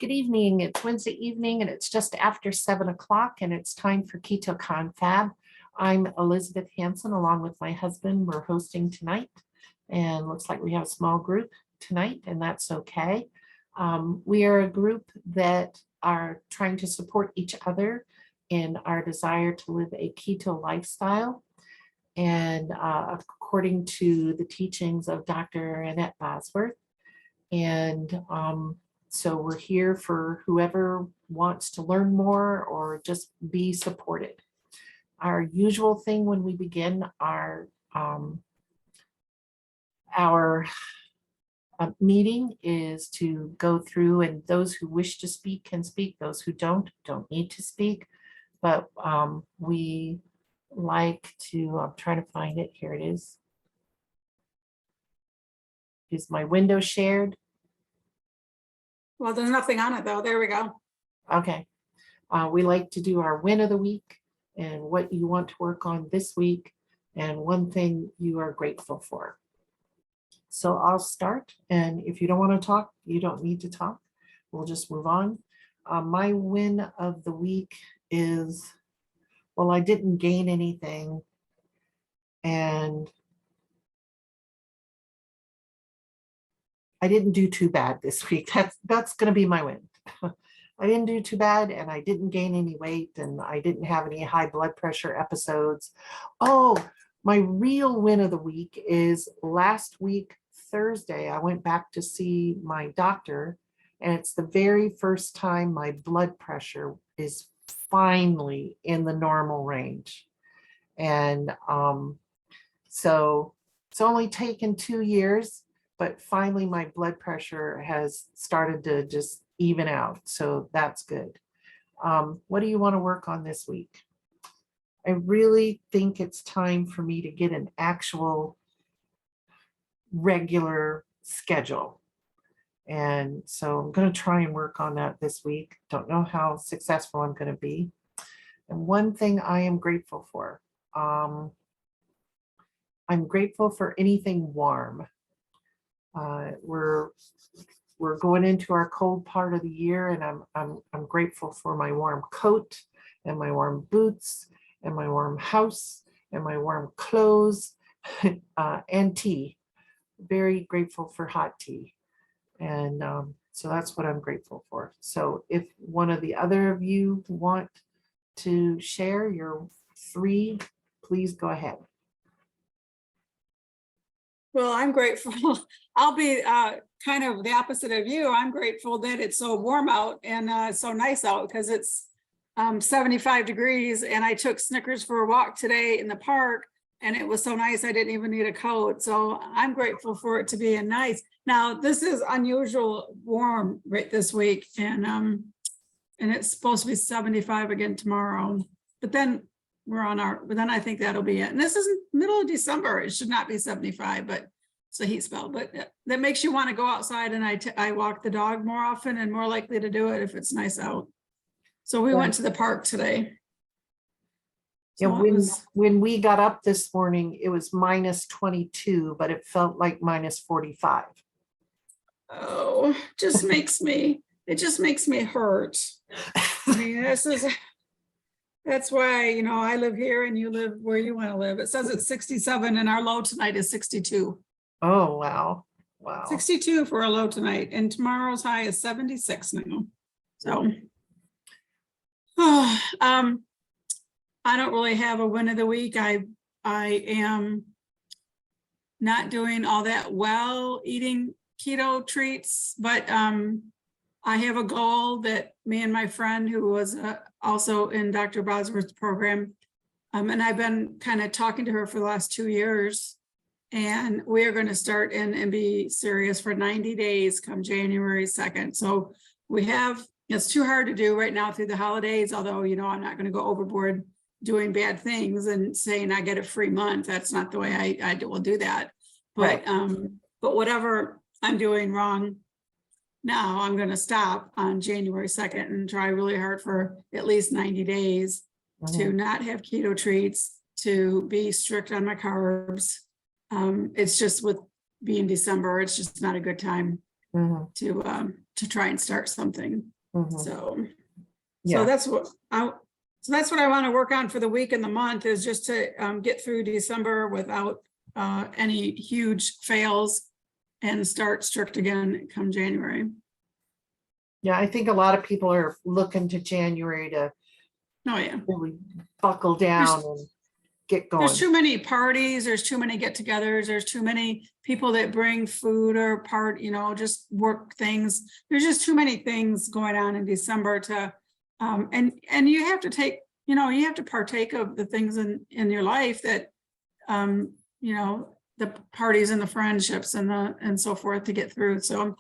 Good evening. It's Wednesday evening and it's just after 7 o'clock and it's time for Keto Confab. I'm Elizabeth Hanson along with my husband. We're hosting tonight and looks like we have a small group tonight, and that's okay. We are a group that are trying to support each other in our desire to live a keto lifestyle. And according to the teachings of Dr. Annette Bosworth. And so we're here for whoever wants to learn more or just be supported. Our usual thing when we begin our meeting is to go through, and those who wish to speak can speak, those who don't need to speak. But we like to, I'm trying to find it, here it is. Is my window shared? Well, there's nothing on it though. There we go. Okay. We like to do our win of the week and what you want to work on this week and one thing you are grateful for. So I'll start, and if you don't want to talk, you don't need to talk. We'll just move on. My win of the week is, well, I didn't gain anything, and I didn't do too bad this week. That's going to be my win. I didn't do too bad, and I didn't gain any weight, and I didn't have any high blood pressure episodes. Oh, my real win of the week is last week, Thursday, I went back to see my doctor, and it's the very first time my blood pressure is finally in the normal range. And so it's only taken 2 years, but finally my blood pressure has started to just even out. So that's good. What do you want to work on this week? I really think it's time for me to get an actual regular schedule. And so I'm going to try and work on that this week. Don't know how successful I'm going to be. And one thing I am grateful for, I'm grateful for anything warm. We're going into our cold part of the year, and I'm grateful for my warm coat and my warm boots and my warm house and my warm clothes and tea. Very grateful for hot tea. And so that's what I'm grateful for. So if one of the other of you want to share your three, please go ahead. Well, I'm grateful. I'll be kind of the opposite of you. I'm grateful that it's so warm out and so nice out, because it's 75 degrees, and I took Snickers for a walk today in the park, and it was so nice I didn't even need a coat. So I'm grateful for it to be nice. Now, this is unusual warm right this week, and it's supposed to be 75 again tomorrow. But then but then I think that'll be it. And this is middle of December. It should not be 75, but it's a heat spell. But that makes you want to go outside, and I walk the dog more often and more likely to do it if it's nice out. So we went to the park today. So yeah, when we got up this morning, it was minus 22, but it felt like minus 45. Oh, it just makes me hurt. I mean, that's why, I live here and you live where you want to live. It says it's 67 and our low tonight is 62. Oh, wow. Wow. 62 for a low tonight, and tomorrow's high is 76 now. So, I don't really have a win of the week. I am not doing all that well eating keto treats, but I have a goal that me and my friend, who was also in Dr. Bosworth's program, and I've been kind of talking to her for the last 2 years, and we are going to start in and be serious for 90 days come January 2nd. So it's too hard to do right now through the holidays, although, I'm not going to go overboard doing bad things and saying I get a free month. That's not the way I will do that. But, right. But whatever I'm doing wrong now, I'm going to stop on January 2nd and try really hard for at least 90 days to not have keto treats, to be strict on my carbs. It's just with being December, it's just not a good time Mhm, to try and start something. mhm. So Yeah, that's what I want to work on for the week and the month, is just to get through December without any huge fails and start strict again come January. yeah. I think a lot of people are looking to January to Oh yeah. really buckle down and get There's going. too many parties, there's too many get-togethers, there's too many people that bring food or just work things. There's just too many things going on in December to, and you have to take, you have to partake of the things in your life that, the parties and the friendships and so forth to get through. So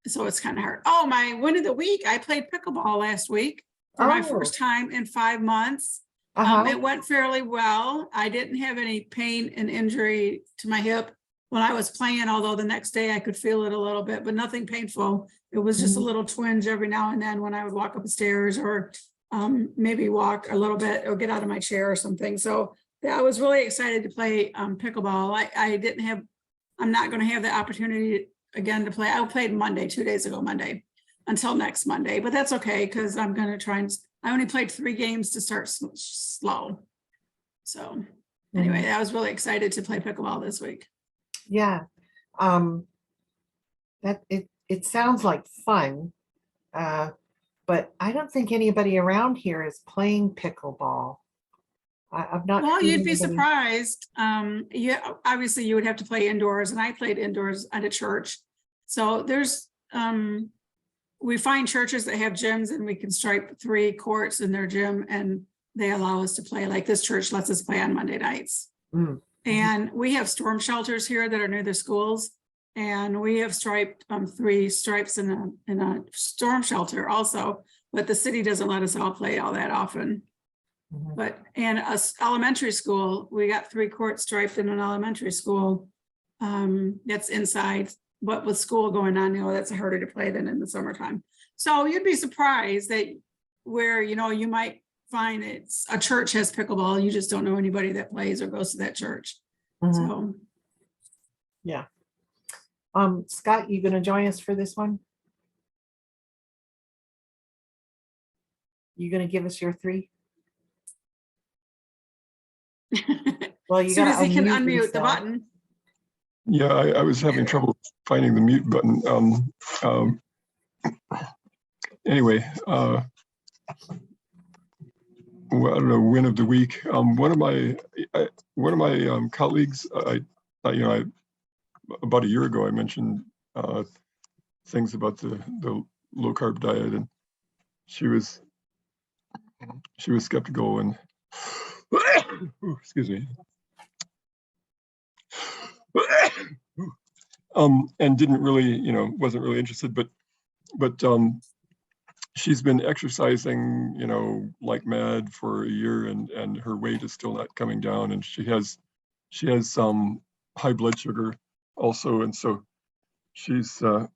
it's kind of hard. Oh, my win of the week, I played pickleball last week for my first time in 5 months. It went fairly well. I didn't have any pain and injury to my hip when I was playing, although the next day I could feel it a little bit, but nothing painful. It was just a little twinge every now and then when I would walk up the stairs or maybe walk a little bit or get out of my chair or something. So I was really excited to play pickleball. I'm not going to have the opportunity again to play. I played Monday, 2 days ago, Monday, until next Monday, but that's okay because I'm going to try and I only played 3 games to start slow. So anyway, I was really excited to play pickleball this week. Yeah. That it sounds like fun. But I don't think anybody around here is playing pickleball. I've not. Well, seen you'd be anybody- surprised. Obviously you would have to play indoors, and I played indoors at a church. So we find churches that have gyms and we can stripe 3 courts in their gym and they allow us to play. Like this church lets us play on Monday nights. Mm. And we have storm shelters here that are near the schools. And we have striped 3 stripes in a storm shelter also, but the city doesn't let us all play all that often. Mhm. But in a elementary school, we got 3 courts striped in an elementary school. That's inside. But with school going on, that's harder to play than in the summertime. So you'd be surprised that where, you might find it's a church has pickleball. You just don't know anybody that plays or goes to that church. Mhm. So Yeah. Scott, you gonna join us for this one? You gonna give us your 3? Well, you as soon gotta as he can unmute the yourself. button. Yeah, I was having trouble finding the mute button. Anyway, well, I don't know, win of the week. One of my colleagues, about a year ago, I mentioned things about the low carb diet, and she was skeptical and excuse me. And didn't really, wasn't really interested, but she's been exercising, like mad for a year, and her weight is still not coming down, and she has some high blood sugar also, and so she's so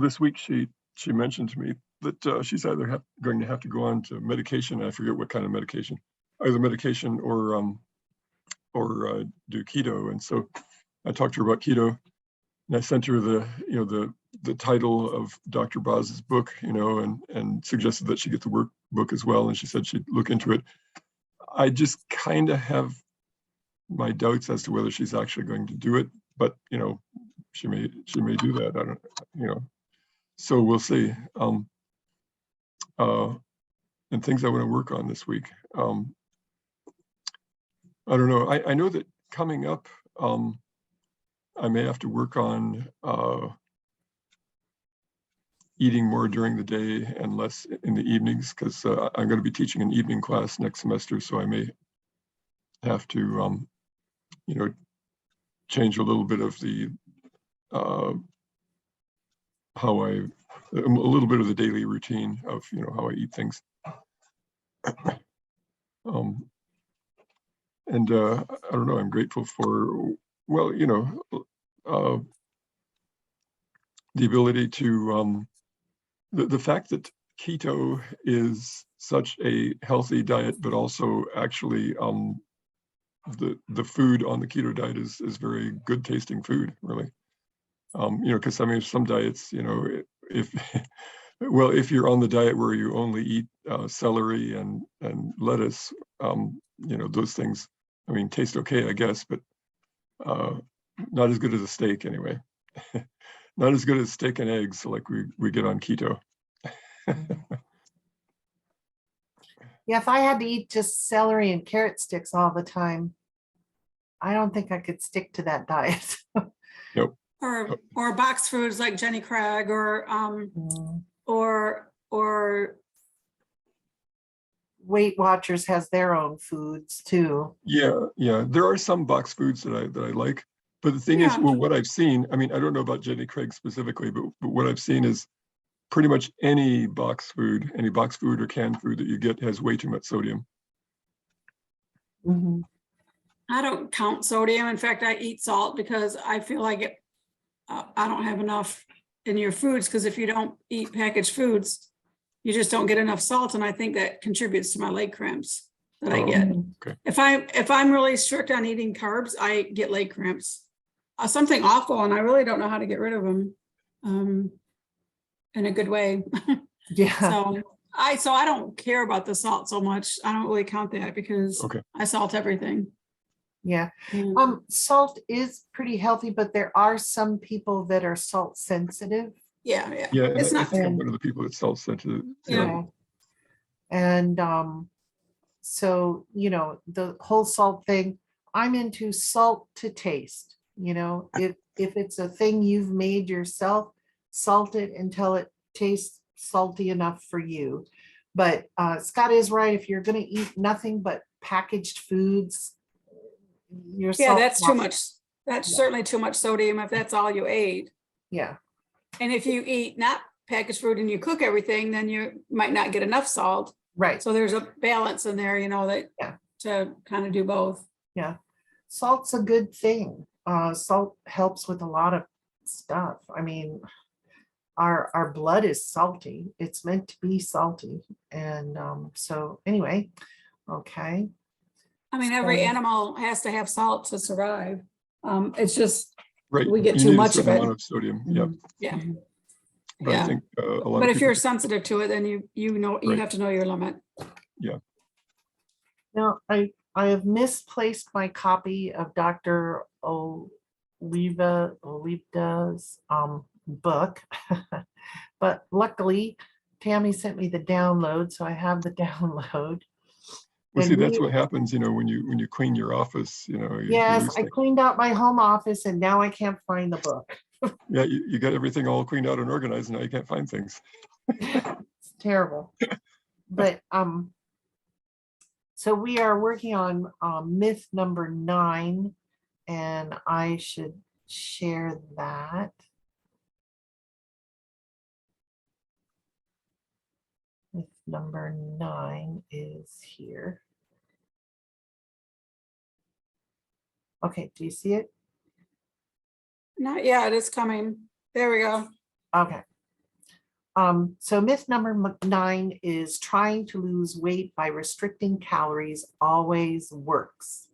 this week she mentioned to me that she's either going to have to go on to medication. I forget what kind of medication, either medication or do keto, and so I talked to her about keto, and I sent her the title of Dr. Boz's book, and suggested that she get the workbook as well. And she said she'd look into it. I just kind of have my doubts as to whether she's actually going to do it, but she may do that. I don't, so we'll see. And things I want to work on this week. I don't know. I know that coming up, I may have to work on eating more during the day and less in the evenings, because I'm going to be teaching an evening class next semester, so I may have to, change a little bit of the a little bit of the daily routine of how I eat things. And I don't know. I'm grateful for the ability to the fact that keto is such a healthy diet, but also actually the food on the keto diet is very good tasting food, really. because I mean, some diets, if well, if you're on the diet where you only eat celery and lettuce, those things, I mean, taste okay, I guess, but not as good as a steak anyway. Not as good as steak and eggs like we get on keto. Yeah, if I had to eat just celery and carrot sticks all the time, I don't think I could stick to that diet. Nope. Or box foods like Jenny Craig, or or Weight Watchers has their own foods too. Yeah. There are some box foods that I like, but the thing is, Yeah. well, what I've seen, I mean, I don't know about Jenny Craig specifically, but what I've seen is pretty much any box food or canned food that you get has way too much sodium. Mhm. I don't count sodium. In fact, I eat salt because I feel like I don't have enough in your foods, because if you don't eat packaged foods, you just don't get enough salt. And I think that contributes to my leg cramps that I get. Okay. If I'm really strict on eating carbs, I get leg cramps. Something awful, and I really don't know how to get rid of them in a good way. Yeah. So I don't care about the salt so much. I don't really count that because Okay. I salt everything. Yeah. Mm. Salt is pretty healthy, but there are some people that are salt sensitive. Yeah. Yeah, and It's I not. think I'm one of the people that's salt sensitive. Yeah. And so, the whole salt thing, I'm into salt to taste. If it's a thing you've made yourself, salt it until it tastes salty enough for you. But Scott is right. If you're going to eat nothing but packaged foods, your Yeah, salt. that's too much. That's Yeah. certainly too much sodium if that's all you ate. Yeah. And if you eat not packaged food and you cook everything, then you might not get enough salt. Right. So there's a balance in there, that Yeah. to kind of do both. Yeah. Salt's a good thing. Salt helps with a lot of stuff. I mean, our blood is salty. It's meant to be salty. And so anyway, okay. I mean, every So- animal has to have salt to survive. It's just, Right. we get You too need a much of certain it. amount of sodium. Yep. Yeah. But I Yeah. think a lot But of if you're people, sensitive to it, then you Right. have to know your limit. Now, I have misplaced my copy of Dr. Oliva's book, but luckily Tammy sent me the download, so I have the download. well, And see, that's what happens, when you clean your office, you yes, lose I things. cleaned out my home office and now I can't find the book. Yeah, you got everything all cleaned out and organized, and now you can't find things. It's terrible. But so we are working on myth number 9, and I should share that. Myth number 9 is here. Okay, do you see it? Not yet, it's coming. There we go. Okay. So myth number 9 is trying to lose weight by restricting calories always works.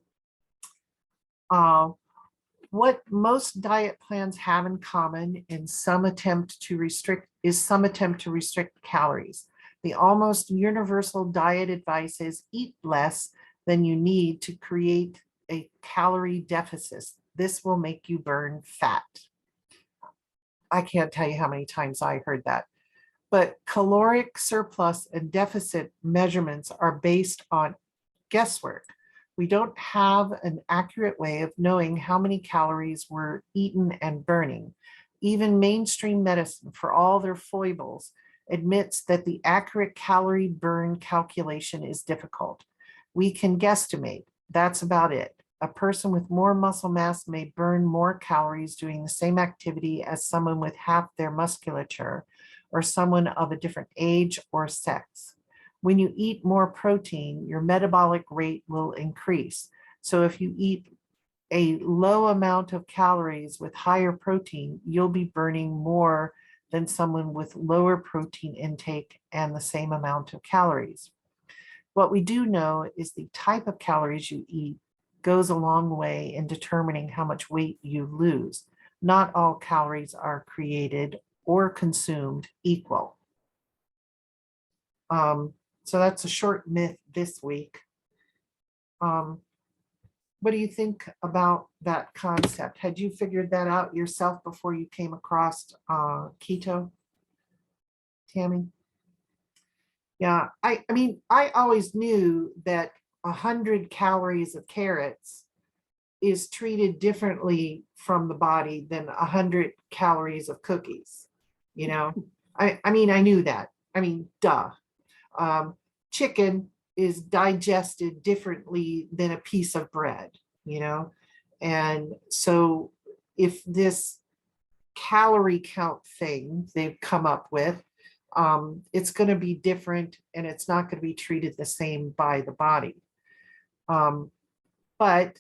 What most diet plans have in common in some attempt to restrict calories. The almost universal diet advice is eat less than you need to create a calorie deficit. This will make you burn fat. I can't tell you how many times I heard that. But caloric surplus and deficit measurements are based on guesswork. We don't have an accurate way of knowing how many calories we're eaten and burning. Even mainstream medicine, for all their foibles, admits that the accurate calorie burn calculation is difficult. We can guesstimate. That's about it. A person with more muscle mass may burn more calories doing the same activity as someone with half their musculature, or someone of a different age or sex. When you eat more protein, your metabolic rate will increase. So if you eat a low amount of calories with higher protein, you'll be burning more than someone with lower protein intake and the same amount of calories. What we do know is the type of calories you eat goes a long way in determining how much weight you lose. not all calories are created or consumed equal. So that's a short myth this week. What do you think about that concept? Had you figured that out yourself before you came across keto, Tammy? Yeah, I mean, I always knew that 100 calories of carrots is treated differently from the body than 100 calories of cookies. You know, I mean, I knew that. I mean, duh. Chicken is digested differently than a piece of bread, you know? And so if this calorie count thing they've come up with, it's going to be different and it's not going to be treated the same by the body. But,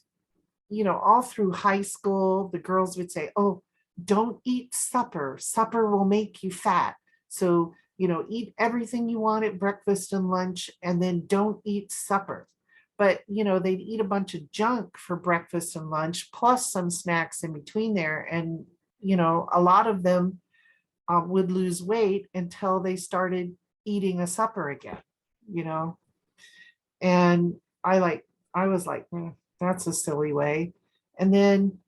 you know, all through high school, the girls would say, oh, don't eat supper. Supper will make you fat. So, you know, eat everything you want at breakfast and lunch, and then don't eat supper. But, you know, they'd eat a bunch of junk for breakfast and lunch, plus some snacks in between there. And, you know, a lot of them would lose weight until they started eating a supper again, you know. And I was like, that's a silly way. And then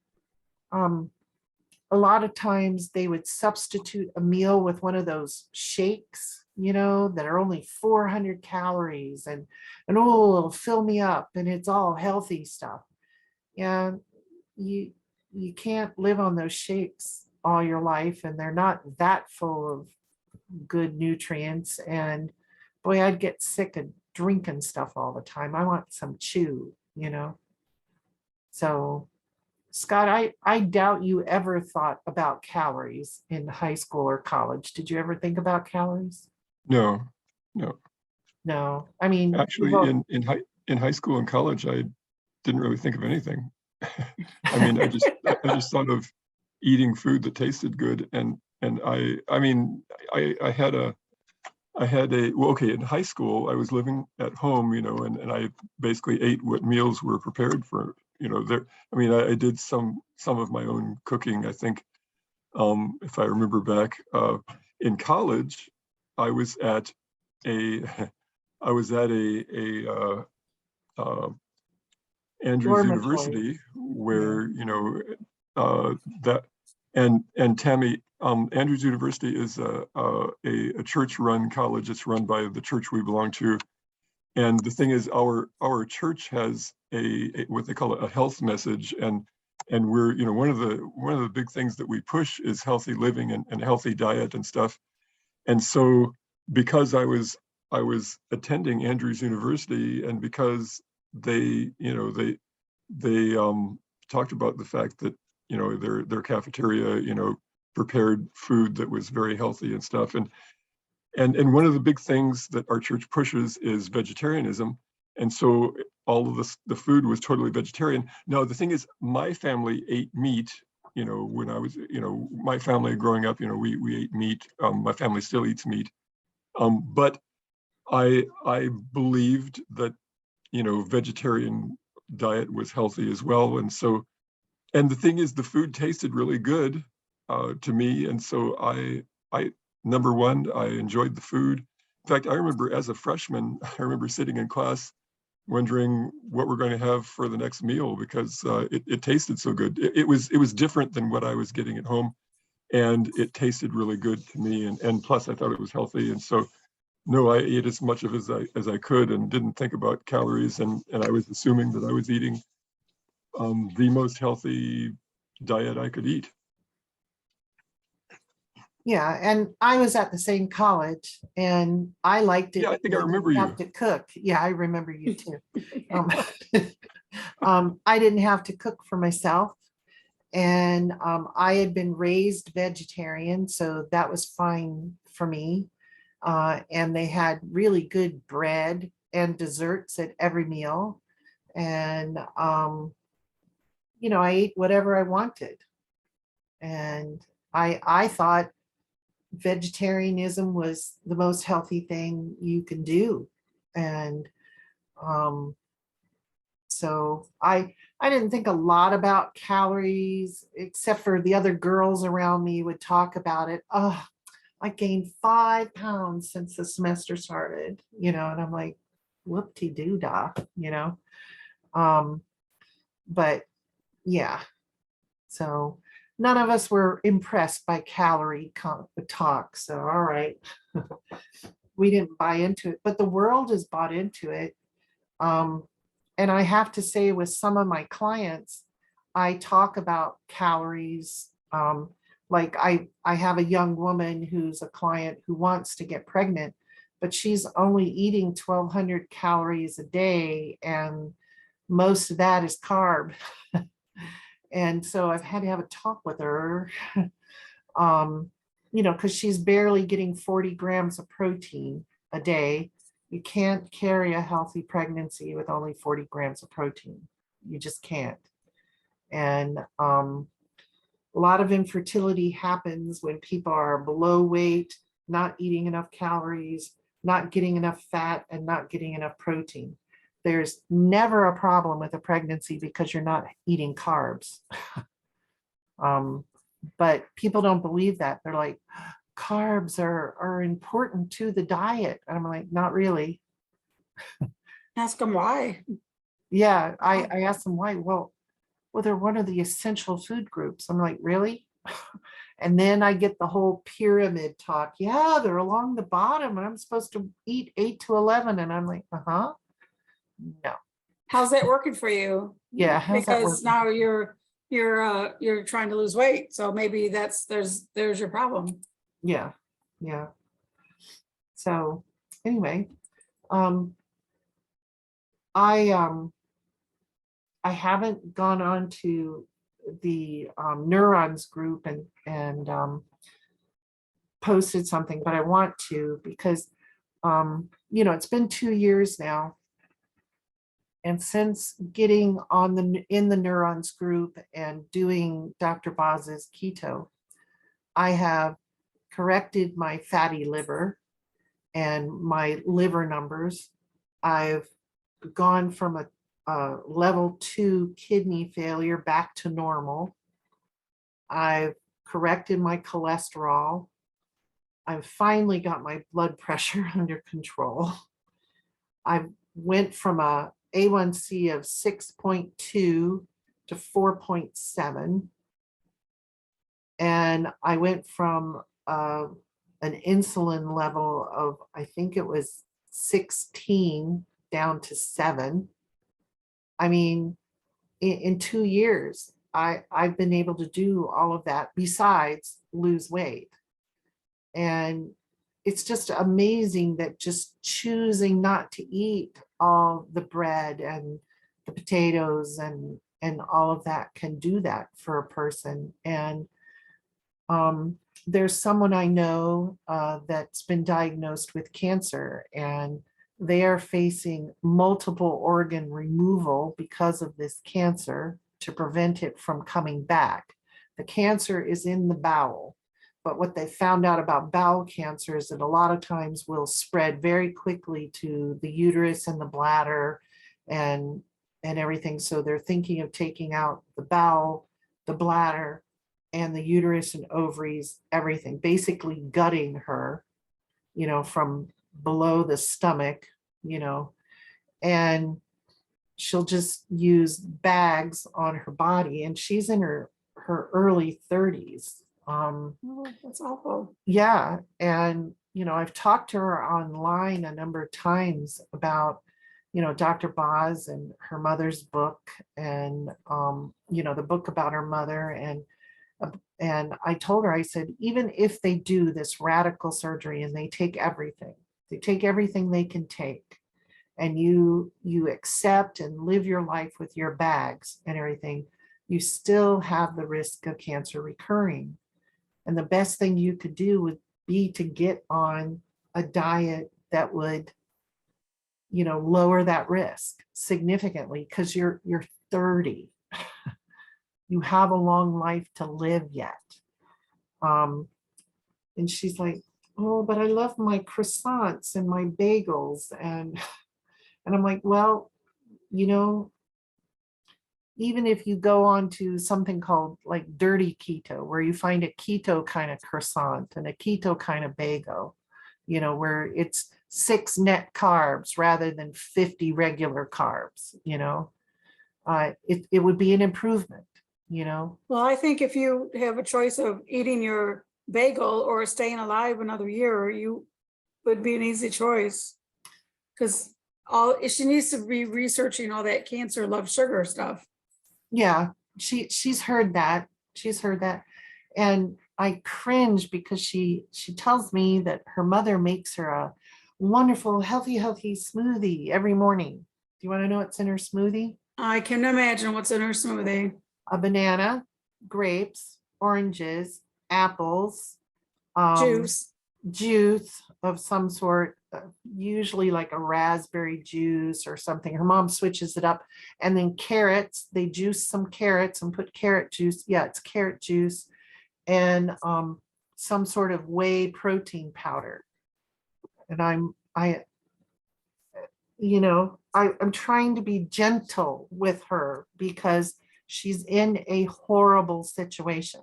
a lot of times they would substitute a meal with one of those shakes, you know, that are only 400 calories and oh, it'll fill me up and it's all healthy stuff. And you can't live on those shakes all your life, and they're not that full of good nutrients. And boy, I'd get sick of drinking stuff all the time. I want some chew, you know. So Scott, I doubt you ever thought about calories in high school or college. Did you ever think about calories? No, no. No, I mean, Actually, in high school and college, I didn't really think of anything. I mean, I just thought of eating food that tasted good, and I mean, I had a well, okay, in high school I was living at home, you know, and I basically ate what meals were prepared for, you know, there. I mean, I did some of my own cooking, I think. If I remember back, in college, I was at a Andrews dormitory. University, where, you know, that and Tammy, Andrews University is a church-run college. It's run by the church we belong to, and the thing is, our church has a what they call a health message, and we're, you know, one of the big things that we push is healthy living and healthy diet and stuff. And so because I was attending Andrews University, and because they, you know, they talked about the fact that, you know, their cafeteria, you know, prepared food that was very healthy and stuff. And one of the big things that our church pushes is vegetarianism. And so all of the food was totally vegetarian. Now, the thing is, my family ate meat, you know, when I was, you know, my family growing up, you know, we ate meat. My family still eats meat. But I believed that, you know, vegetarian diet was healthy as well. And so, and the thing is, the food tasted really good to me. And so number one, I enjoyed the food. In fact, I remember as a freshman, I remember sitting in class wondering what we're going to have for the next meal, because it tasted so good. It was different than what I was getting at home, and it tasted really good to me. And plus, I thought it was healthy. And so, no, I ate as much of it as I could, and didn't think about calories. And I was assuming that I was eating the most healthy diet I could eat. Yeah, and I was at the same college, and I liked it. Yeah, I think I because remember didn't you. have to cook. Yeah, I remember you too. I didn't have to cook for myself, and I had been raised vegetarian, so that was fine for me. And they had really good bread and desserts at every meal, and you know, I ate whatever I wanted, and I thought vegetarianism was the most healthy thing you can do. And So I didn't think a lot about calories, except for the other girls around me would talk about it. Oh, I gained 5 pounds since the semester started, and I'm like, whoop-de-doo-dah, Um, but yeah, so none of us were impressed by calorie talk. So, all right, we didn't buy into it, but the world has bought into it. And I have to say, with some of my clients, I talk about calories. Like I have a young woman who's a client who wants to get pregnant, but she's only eating 1,200 calories a day, and most of that is carb. And so I've had to have a talk with her, because she's barely getting 40 grams of protein a day. You can't carry a healthy pregnancy with only 40 grams of protein. You just can't. And a lot of infertility happens when people are below weight, not eating enough calories, not getting enough fat, and not getting enough protein. There's never a problem with a pregnancy because you're not eating carbs. But people don't believe that. They're like, carbs are important to the diet. And I'm like, not really. Ask them why. Yeah, I asked them why. Well, they're one of the essential food groups. I'm like, really? And then I get the whole pyramid talk. Yeah, they're along the bottom, and I'm supposed to eat 8 to 11. And I'm like, no. How's that working for you? Yeah, how's that Because working? now you're trying to lose weight, so maybe there's your problem. Yeah. So anyway, I haven't gone on to the neurons group and posted something, but I want to, because it's been 2 years now. And since getting in the neurons group and doing Dr. Boz's keto, I have corrected my fatty liver and my liver numbers. I've gone from a level 2 kidney failure back to normal. I've corrected my cholesterol. I've finally got my blood pressure under control. I went from a A1C of 6.2 to 4.7. And I went from an insulin level of, I think it was 16 down to 7. I mean, in 2 years, I've been able to do all of that besides lose weight. And it's just amazing that just choosing not to eat all the bread and the potatoes and all of that can do that for a person. And there's someone I know that's been diagnosed with cancer, and they are facing multiple organ removal because of this cancer to prevent it from coming back. The cancer is in the bowel, but what they found out about bowel cancer is that a lot of times will spread very quickly to the uterus and the bladder and everything. So they're thinking of taking out the bowel, the bladder, and the uterus and ovaries, everything, basically gutting her, from below the stomach, and she'll just use bags on her body. And she's in her early 30s. Oh, that's awful. Yeah. And, I've talked to her online a number of times about, Dr. Boz and her mother's book and, the book about her mother. And I told her, I said, even if they do this radical surgery and they take everything they can take, and you accept and live your life with your bags and everything, you still have the risk of cancer recurring. And the best thing you could do would be to get on a diet that would, lower that risk significantly, because you're 30. You have a long life to live yet. And she's like, oh, but I love my croissants and my bagels. And I'm like, well, even if you go on to something called like dirty keto, where you find a keto kind of croissant and a keto kind of bagel, where it's 6 net carbs rather than 50 regular carbs, it would be an improvement, Well, I think if you have a choice of eating your bagel or staying alive another year, you would be an easy choice. Because she needs to be researching all that cancer love sugar stuff. Yeah, she's heard that. She's heard that. And I cringe because she tells me that her mother makes her a wonderful, healthy smoothie every morning. Do you want to know what's in her smoothie? I can imagine what's in her smoothie. A banana, grapes, oranges, apples, juice of some sort, usually like a raspberry juice or something. Her mom switches it up. And then carrots, they juice some carrots and put carrot juice. Yeah, it's carrot juice and some sort of whey protein powder. And I'm trying to be gentle with her because she's in a horrible situation.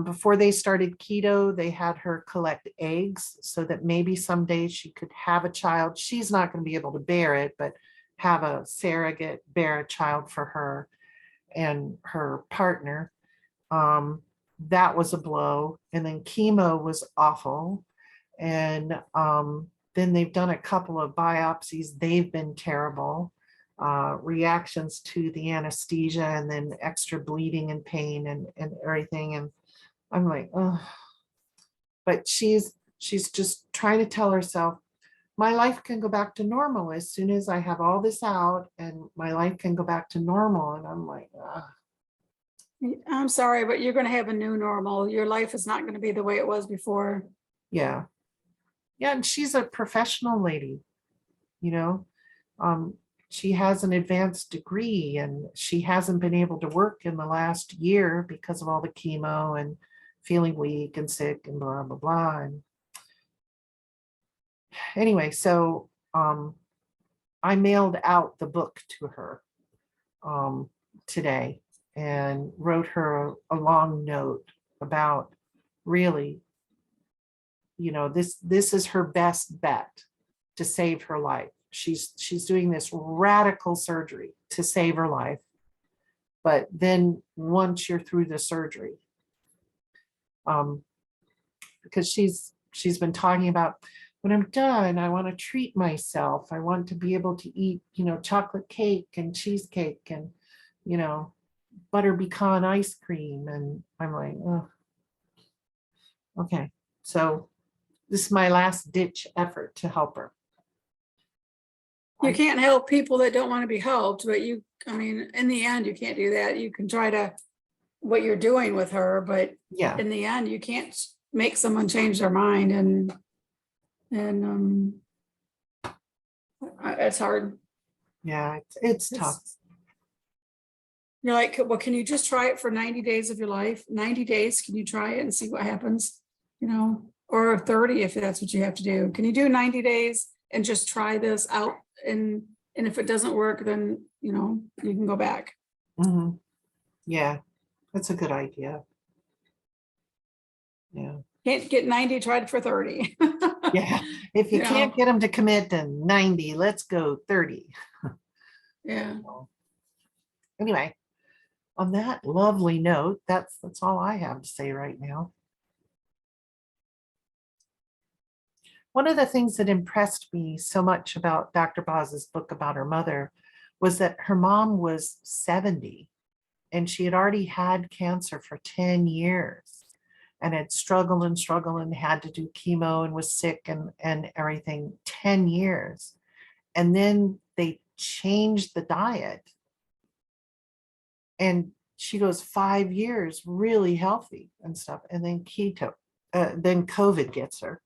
Before they started keto, they had her collect eggs so that maybe someday she could have a child. She's not going to be able to bear it, but have a surrogate bear a child for her and her partner. That was a blow. And then chemo was awful. And then they've done a couple of biopsies. They've been terrible. Reactions to the anesthesia and then extra bleeding and pain and everything. And I'm like, oh, but she's just trying to tell herself, my life can go back to normal as soon as I have all this out and my life can go back to normal. And I'm like, I'm sorry, but you're going to have a new normal. Your life is not going to be the way it was before. yeah. Yeah. And she's a professional lady, she has an advanced degree and she hasn't been able to work in the last year because of all the chemo and feeling weak and sick and blah, blah, blah. And anyway, so I mailed out the book to her today and wrote her a long note about really, this is her best bet to save her life. She's doing this radical surgery to save her life. But then once you're through the surgery, because she's been talking about, when I'm done, I want to treat myself. I want to be able to eat, chocolate cake and cheesecake and, butter pecan ice cream. And I'm like, oh, okay. So this is my last ditch effort to help her. You can't help people that don't want to be helped, but in the end, you can't do that. You can try to what you're doing with her, but yeah, in the end, you can't make someone change their mind. And it's hard. Yeah, it's tough. You're like, well, can you just try it for 90 days of your life? 90 days, can you try it and see what happens? Or 30 if that's what you have to do. Can you do 90 days and just try this out? And if it doesn't work, then, you can go back. Mm-hmm. Yeah, that's a good idea. Yeah. Can't get 90, try it for 30. Yeah. If you can't get them to commit to 90, let's go 30. Yeah. Anyway, on that lovely note, that's all I have to say right now. One of the things that impressed me so much about Dr. Boz's book about her mother was that her mom was 70 and she had already had cancer for 10 years and had struggled and had to do chemo and was sick and everything 10 years. And then they changed the diet. And she goes 5 years really healthy and stuff. And then then COVID gets her.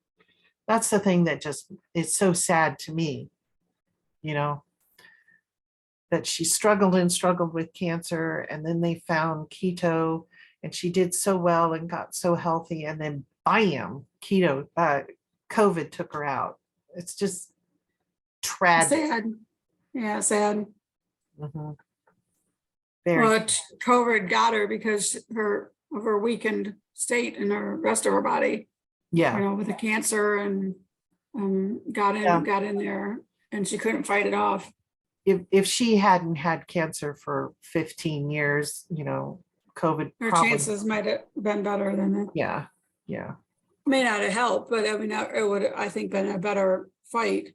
That's the thing that just is so sad to me, that she struggled with cancer and then they found keto and she did so well and got so healthy and then bam, COVID took her out. It's just tragic. Sad. Yeah, sad. Mm-hmm. Very, But COVID got her because of her weakened state and her rest of her body, yeah. with the cancer, and got in there, and she couldn't fight it off. If she hadn't had cancer for 15 years, COVID Her probably, chances might have been better than that. yeah. May not have helped, but I mean, it would, I think, been a better fight.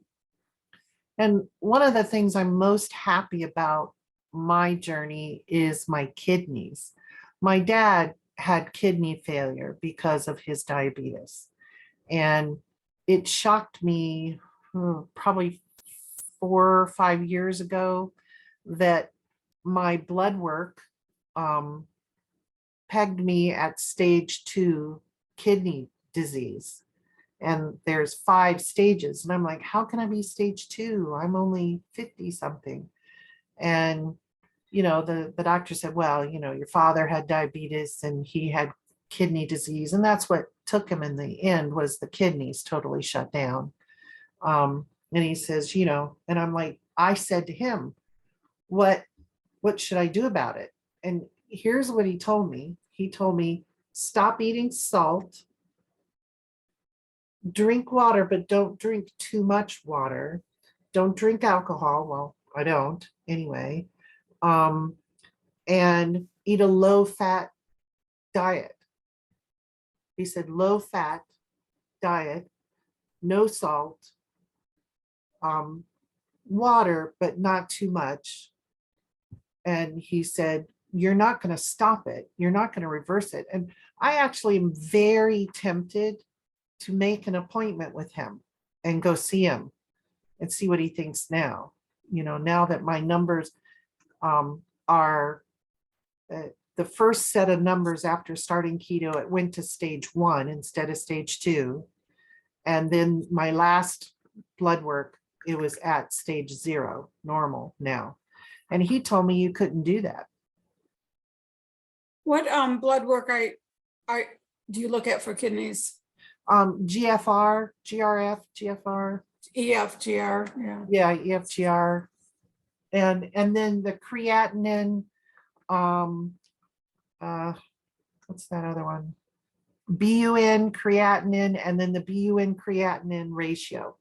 And one of the things I'm most happy about my journey is my kidneys. My dad had kidney failure because of his diabetes. And it shocked me probably 4 or 5 years ago that my blood work pegged me at stage 2 kidney disease. And there's 5 stages. And I'm like, how can I be stage 2? I'm only 50 something. And, the doctor said, well, your father had diabetes and he had kidney disease. And that's what took him in the end, was the kidneys totally shut down. And he says, and I'm like, I said to him, what should I do about it? And here's what he told me. He told me, stop eating salt, drink water, but don't drink too much water. Don't drink alcohol. Well, I don't anyway. And eat a low fat diet. He said, low fat diet, no salt, water, but not too much. And he said, you're not going to stop it. You're not going to reverse it. And I actually am very tempted to make an appointment with him and go see him and see what he thinks now. Now that my numbers are the first set of numbers after starting keto, it went to stage 1 instead of stage 2. And then my last blood work, it was at stage 0, normal now. And he told me you couldn't do that. What blood work do you look at for kidneys? GFR, GRF, GFR. EFGR, yeah. Yeah, EFGR. And then the creatinine, what's that other one? BUN creatinine, and then the BUN creatinine ratio.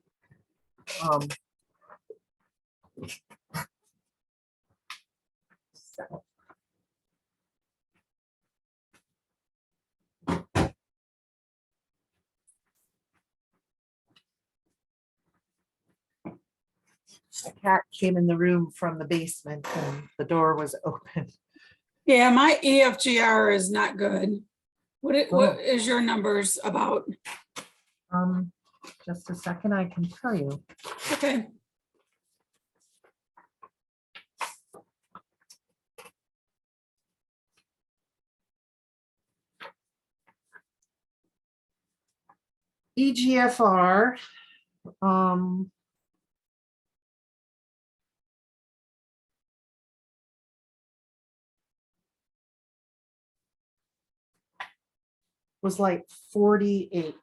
The cat came in the room from the basement and the door was open. Yeah, my EFGR is not good. What is your numbers about? Just a second, I can tell you. Okay. EGFR, was like 48.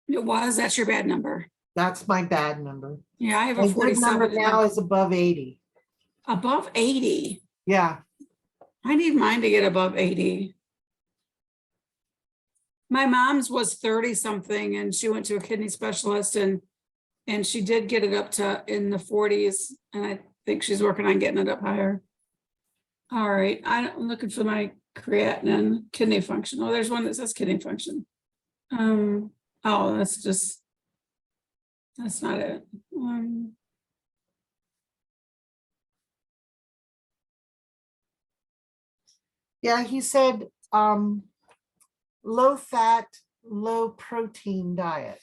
That's your bad number. That's my bad number. Yeah, I have My a good 47 number now is above 80. above 80. Yeah. I need mine to get above 80. My mom's was 30 something and she went to a kidney specialist and she did get it up to in the 40s. And I think she's working on getting it up higher. All right. I'm looking for my creatinine kidney function. Oh, there's one that says kidney function. Oh, that's not it. Yeah, he said low fat, low protein diet.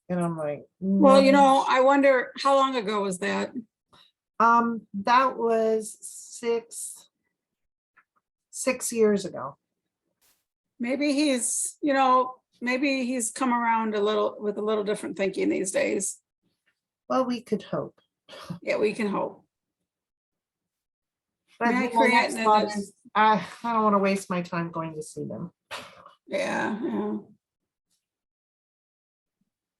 And I'm like, Well, no. I wonder how long ago was that? That was 6 years ago. Maybe he's come around with a little different thinking these days. Well, we could hope. Yeah, we can hope. But My my next creatinine thought is- is, I don't want to waste my time going to see them. Yeah.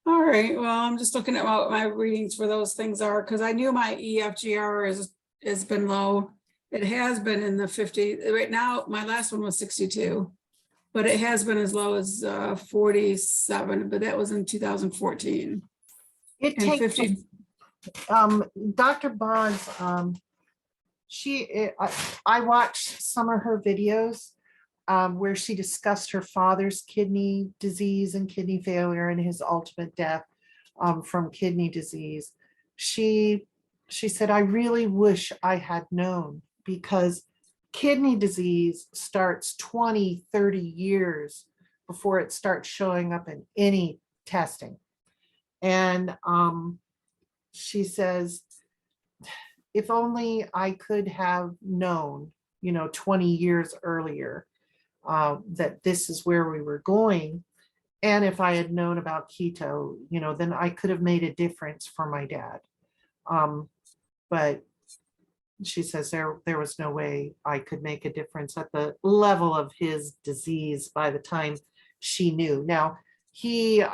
All right, well, I'm just looking at what my readings for those things are, because I knew my EFGR is has been low. It has been in the 50. Right now, my last one was 62, but it has been as low as 47, but that was in 2014. It And takes, 50, Dr. Bond's, I watched some of her videos where she discussed her father's kidney disease and kidney failure and his ultimate death from kidney disease. She said, I really wish I had known, because kidney disease starts 20, 30 years before it starts showing up in any testing. And she says, if only I could have known, 20 years earlier, that this is where we were going. And if I had known about keto, then I could have made a difference for my dad. But she says there was no way I could make a difference at the level of his disease by the time she knew. Now, he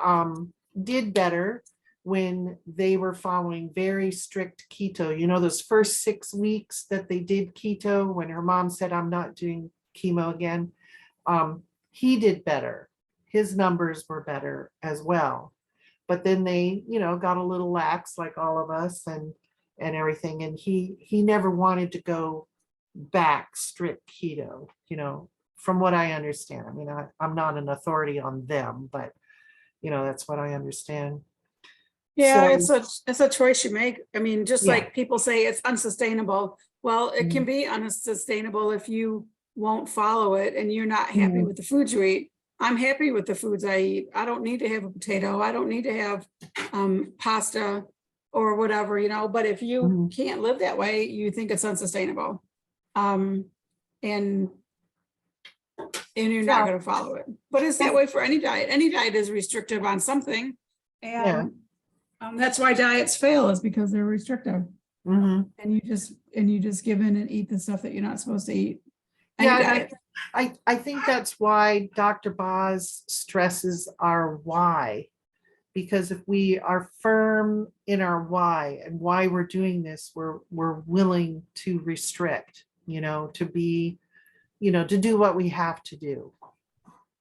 did better when they were following very strict keto. Those first 6 weeks that they did keto, when her mom said, I'm not doing chemo again, he did better. His numbers were better as well. But then they, got a little lax like all of us and everything. And he never wanted to go back strict keto, from what I understand. I mean, I'm not an authority on them, but that's what I understand. yeah, So, it's a choice you make. I mean, just Yeah. like people say it's unsustainable. Well, it can be unsustainable if you won't follow it and you're not happy Mhm. with the foods you eat. I'm happy with the foods I eat. I don't need to have a potato. I don't need to have pasta or whatever, but if you Mhm. can't live that way, you think it's unsustainable. And you're not Yeah. going to follow it. But it's that way for any diet. Any diet is restrictive on something. Yeah. And that's why diets fail, is because they're restrictive. Mhm. And you just give in and eat the stuff that you're not supposed to eat. Any Yeah, diet. I think that's why Dr. Boz stresses our why, because if we are firm in our why and why we're doing this, we're willing to restrict, to be, to do what we have to do.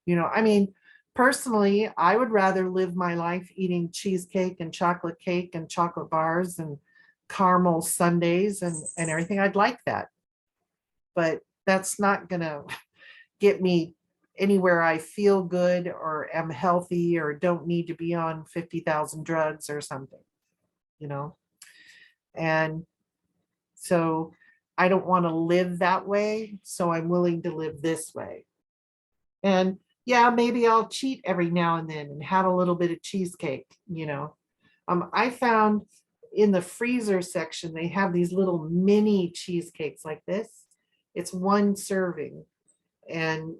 I mean, personally, I would rather live my life eating cheesecake and chocolate cake and chocolate bars and caramel sundaes and everything. I'd like that. But that's not gonna get me anywhere I feel good or am healthy or don't need to be on 50,000 drugs or something, And so I don't want to live that way. So I'm willing to live this way. And yeah, maybe I'll cheat every now and then and have a little bit of cheesecake, I found in the freezer section, they have these little mini cheesecakes like this. It's one serving. And,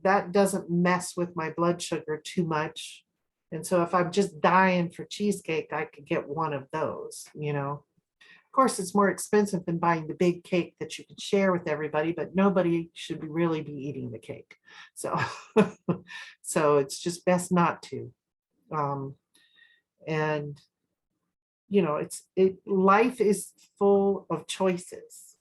that doesn't mess with my blood sugar too much. And so if I'm just dying for cheesecake, I could get one of those, Of course, it's more expensive than buying the big cake that you can share with everybody, but nobody should really be eating the cake. So, so it's just best not to. And life is full of choices,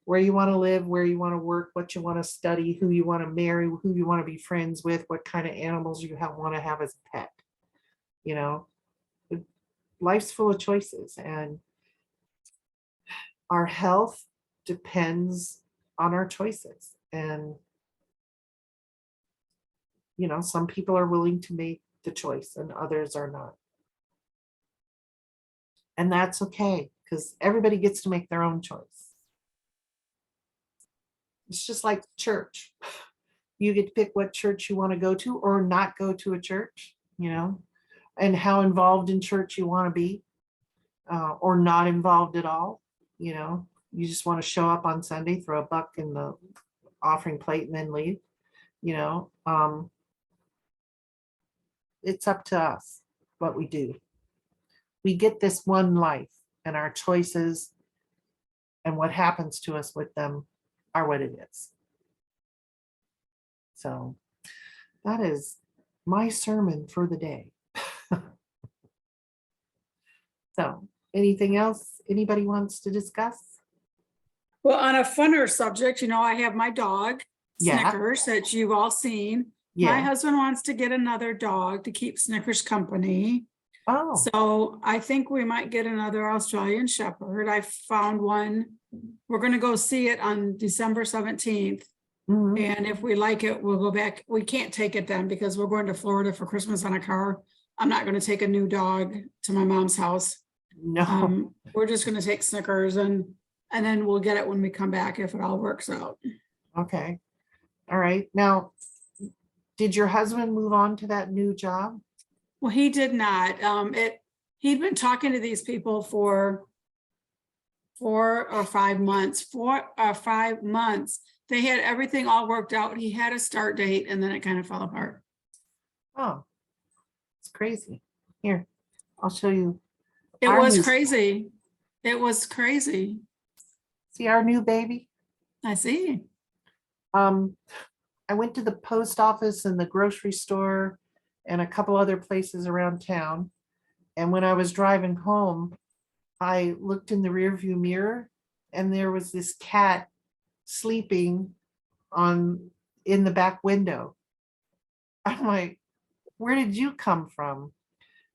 where you want to live, where you want to work, what you want to study, who you want to marry, who you want to be friends with, what kind of animals you want to have as a pet. Life's full of choices, and our health depends on our choices. And some people are willing to make the choice and others are not. And that's okay, because everybody gets to make their own choice. It's just like church. You get to pick what church you want to go to or not go to a church, and how involved in church you want to be, or not involved at all. You just want to show up on Sunday, throw a buck in the offering plate and then leave. It's up to us what we do. We get this one life, and our choices and what happens to us with them are what it is. So that is my sermon for the day. So anything else anybody wants to discuss? Well, on a funner subject, I have my dog, Yeah. Snickers, that you've all seen. My Yeah. husband wants to get another dog to keep Snickers company. Oh, So I think we might get another Australian Shepherd. I found one. We're gonna go see it on December 17th. mhm. And if we like it, we'll go back. We can't take it then because we're going to Florida for Christmas on a car. I'm not gonna take a new dog to my mom's house. No. We're just gonna take Snickers and then we'll get it when we come back if it all works out. Okay. All right. Now, did your husband move on to that new job? Well, he did not. He'd been talking to these people for 4 or 5 months. 4 or 5 months. They had everything all worked out. He had a start date and then it kind of fell apart. Oh, it's crazy. Here, I'll show you. It Our was new- crazy. It was crazy. See our new baby? I see. I went to the post office and the grocery store and a couple other places around town. And when I was driving home, I looked in the rearview mirror and there was this cat sleeping in the back window. I'm like, where did you come from?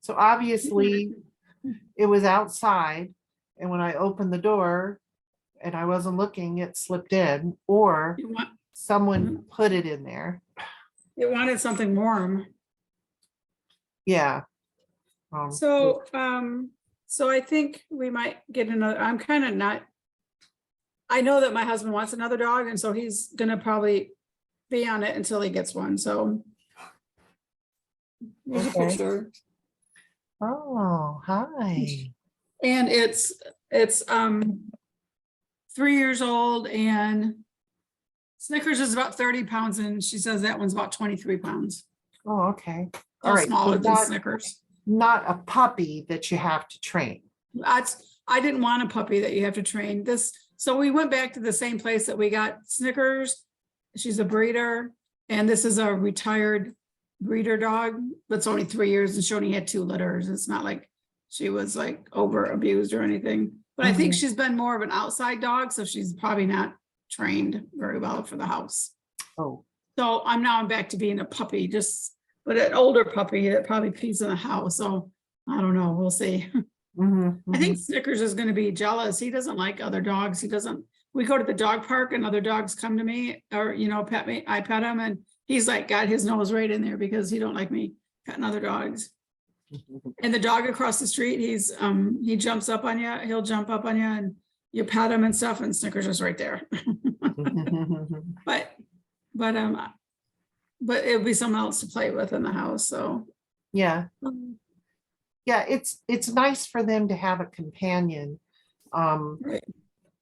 So obviously it was outside. And when I opened the door and I wasn't looking, it slipped in, or someone put it in there. It wanted something warm. Yeah. So I think we might get another. I'm kind of not. I know that my husband wants another dog, and so he's gonna probably be on it until he gets one. So here's a Okay. picture. Oh, hi. And it's 3 years old, and Snickers is about 30 pounds, and she says that one's about 23 pounds. Oh, okay. So All right. smaller So than not, Snickers. not a puppy that you have to train. I didn't want a puppy that you have to train. So we went back to the same place that we got Snickers. She's a breeder, and this is a retired breeder dog that's only 3 years, and she only had 2 litters. It's not like she was like over abused or anything. But I think she's been more of an outside dog, so she's probably not trained very well for the house. Oh, So I'm back to being a puppy, but an older puppy that probably pees in the house. So I don't know. We'll see. I think Snickers is going to be jealous. He doesn't like other dogs. We go to the dog park and other dogs come to me or, pet me. I pet him and he's like got his nose right in there because he don't like me petting other dogs. And the dog across the street, he jumps up on you. He'll jump up on you and you pet him and stuff, and Snickers is right there. But it'll be someone else to play with in the house. So yeah. Yeah, it's nice for them to have a companion. right.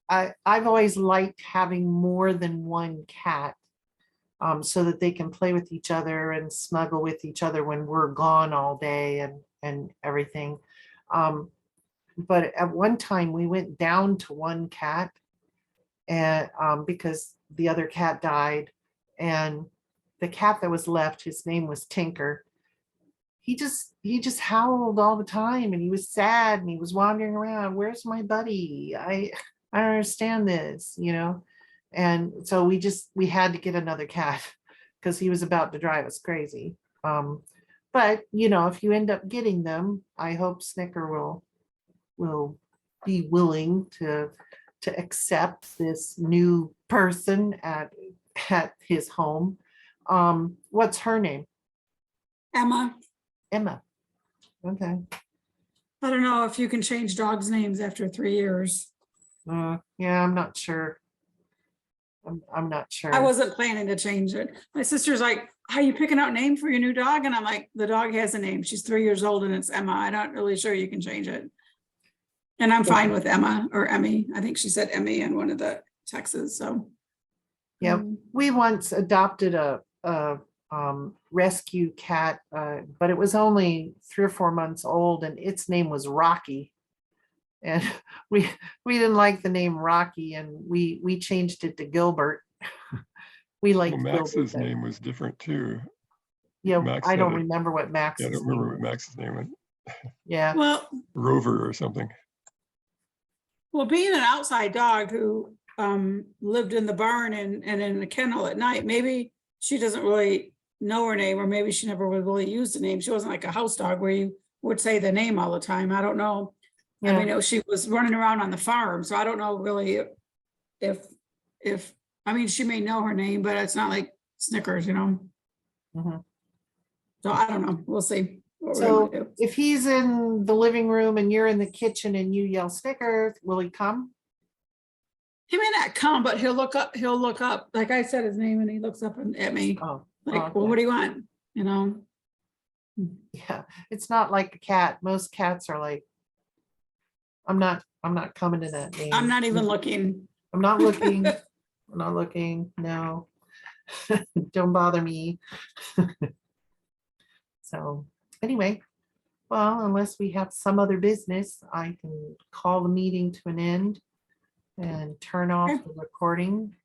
I've always liked having more than one cat, so that they can play with each other and snuggle with each other when we're gone all day and everything. But at one time we went down to one cat, and because the other cat died, and the cat that was left, his name was Tinker. He just howled all the time, and he was sad, and he was wandering around. Where's my buddy? I don't understand this, And so we had to get another cat because he was about to drive us crazy. But if you end up getting them, I hope Snicker will be willing to accept this new person at his home. What's her name? Emma. Emma. Okay. I don't know if you can change dogs' names after 3 years. Yeah, I'm not sure. I'm not sure. I wasn't planning to change it. My sister's like, are you picking out a name for your new dog? And I'm like, the dog has a name. She's 3 years old and it's Emma. I'm not really sure you can change it. And I'm fine with Emma or Emmy. I think she said Emmy in one of the texts. So yeah, we once adopted a rescue cat, but it was only 3 or 4 months old, and its name was Rocky. And we didn't like the name Rocky, and we changed it to Gilbert. We liked Well, Max's Gilbert. name was different too. Yeah, Max I don't had remember what I Max's don't remember name what was. Max's name was. Yeah. well, Rover or something. Well, being an outside dog who lived in the barn and in the kennel at night, maybe she doesn't really know her name, or maybe she never would really use the name. She wasn't like a house dog where you would say the name all the time. I don't know. I Yeah. mean, she was running around on the farm, so I don't know really if I mean, she may know her name, but it's not like Snickers, you know. Mhm. So I don't know. We'll see what we're So gonna do. if he's in the living room and you're in the kitchen and you yell Snickers, will he come? He may not come, but he'll look up. He'll look up. Like I said his name, and he looks up at me. Oh, Like, well, okay. what do you want? You know. Yeah, it's not like a cat. Most cats are like, I'm not coming to that name. I'm not even looking. I'm not looking. I'm not looking. No. Don't bother me. So anyway, well, unless we have some other business, I can call the meeting to an end and turn off Okay. the recording.